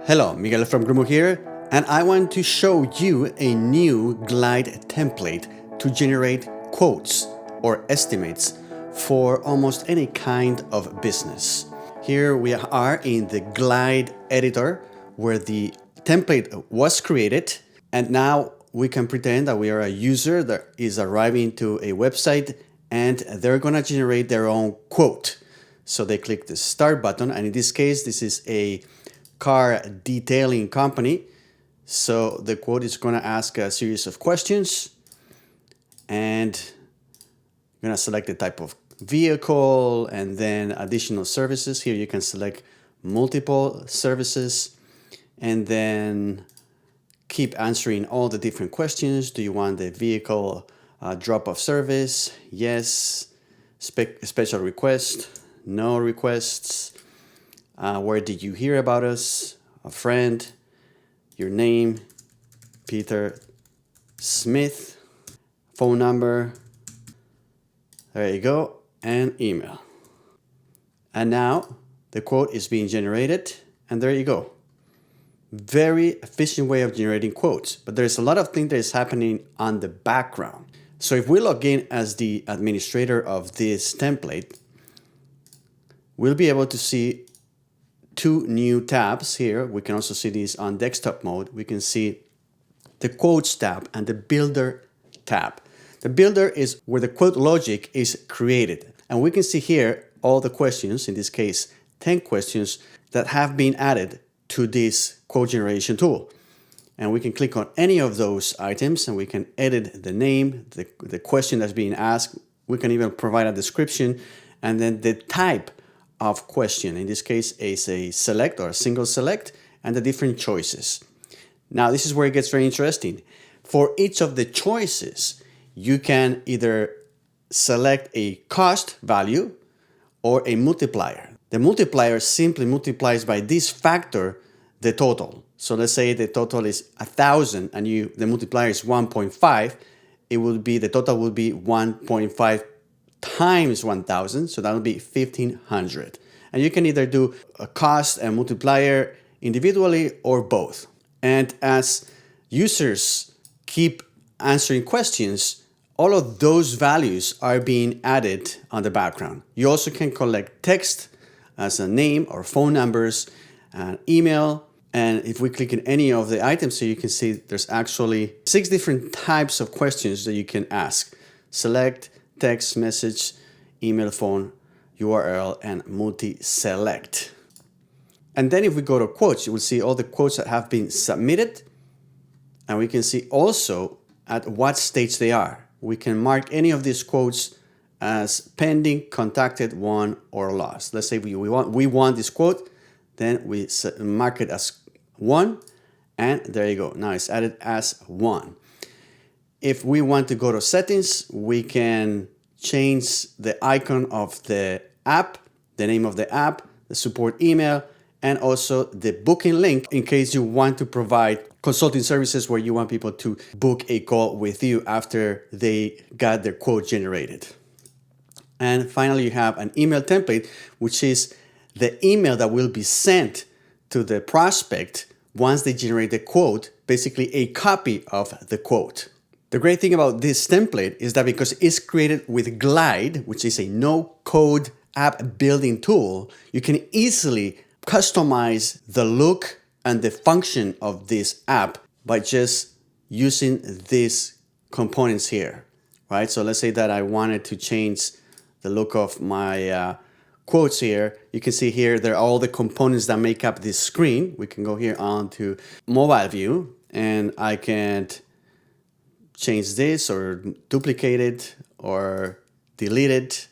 Hello, Miguel from Grumo here, and I want to show you a new Glide template to generate quotes or estimates for almost any kind of business. Here we are in the Glide editor where the template was created, and now we can pretend that we are a user that is arriving to a website and they're gonna generate their own quote. So they click the start button, and in this case, this is a car detailing company. So the quote is going to ask a series of questions, and you're going to select the type of vehicle and then additional services. Here you can select multiple services and then keep answering all the different questions. Do you want the vehicle drop-off service? Yes. Special request? No requests. Where did you hear about us? A friend. Your name, Peter Smith. Phone number. There you go. And email. And now the quote is being generated. And there you go. Very efficient way of generating quotes. But there's a lot of things that is happening on the background. So if we log in as the administrator of this template, we'll be able to see two new tabs here. We can also see these on desktop mode. We can see the quotes tab and the builder tab. The builder is where the quote logic is created. And we can see here all the questions, in this case, 10 questions that have been added to this quote generation tool. And we can click on any of those items and we can edit the name, the question that's being asked. We can even provide a description and then the type of question. In this case, is a select or a single select and the different choices. Now, this is where it gets very interesting. For each of the choices, you can either select a cost value or a multiplier. The multiplier simply multiplies by this factor the total. So let's say the total is 1,000 and the multiplier is 1.5. The total would be 1.5 times 1,000, so that would be 1,500. And you can either do a cost and multiplier individually or both. And as users keep answering questions, all of those values are being added on the background. You also can collect text as a name or phone numbers, email, and if we click in any of the items here, you can see there's actually 6 different types of questions that you can ask. Select, text, message, email, phone, URL, and multi-select. And then if we go to quotes, you will see all the quotes that have been submitted. And we can see also at what stage they are. We can mark any of these quotes as pending, contacted, won, or lost. Let's say we want this quote, then we mark it as 1, and there you go. Now it's added as 1. If we want to go to settings, we can change the icon of the app, the name of the app, the support email, and also the booking link in case you want to provide consulting services where you want people to book a call with you after they got their quote generated. And finally, you have an email template, which is the email that will be sent to the prospect once they generate the quote, basically a copy of the quote. The great thing about this template is that because it's created with Glide, which is a no-code app building tool, you can easily customize the look and the function of this app by just using these components here, right? So let's say that I wanted to change the look of my quotes here. You can see here, there are all the components that make up this screen. We can go here on to mobile view and I can change this or duplicate it or delete it,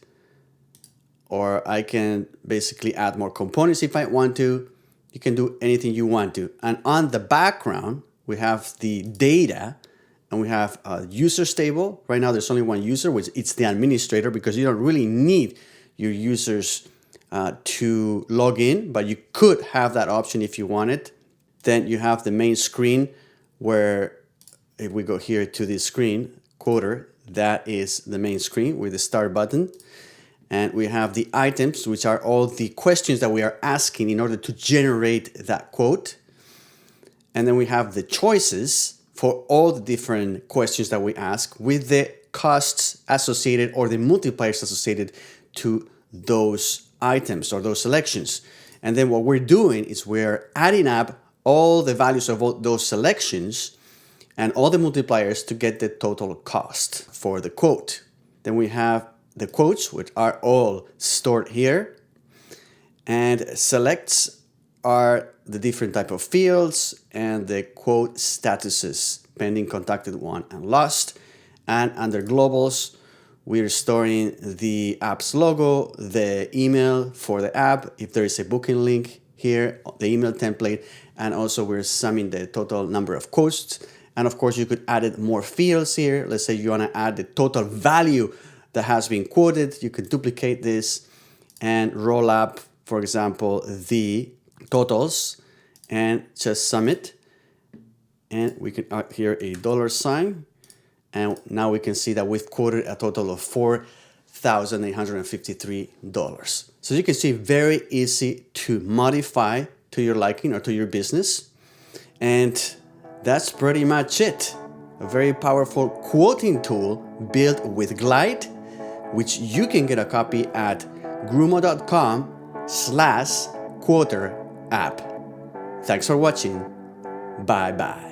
or I can basically add more components if I want to. You can do anything you want to. And on the background, we have the data and we have a users table. Right now, there's only one user, which it's the administrator, because you don't really need your users to log in, but you could have that option if you wanted. Then you have the main screen where if we go here to the screen, quoter, that is the main screen with the start button. And we have the items, which are all the questions that we are asking in order to generate that quote. And then we have the choices for all the different questions that we ask with the costs associated or the multipliers associated to those items or those selections. And then what we're doing is we're adding up all the values of all those selections and all the multipliers to get the total cost for the quote. Then we have the quotes, which are all stored here. And selects are the different type of fields and the quote statuses, pending, contacted, won, and lost. And under globals, we're storing the app's logo, the email for the app, if there is a booking link here, the email template, and also we're summing the total number of quotes. And of course, you could add more fields here. Let's say you want to add the total value that has been quoted. You can duplicate this and roll up, for example, the totals and just sum it. And we can add here a $sign. And now we can see that we've quoted a total of $4,853. So you can see, very easy to modify to your liking or to your business. And that's pretty much it. A very powerful quoting tool built with Glide, which you can get a copy at grumo.com/quoter app. Thanks for watching. Bye bye.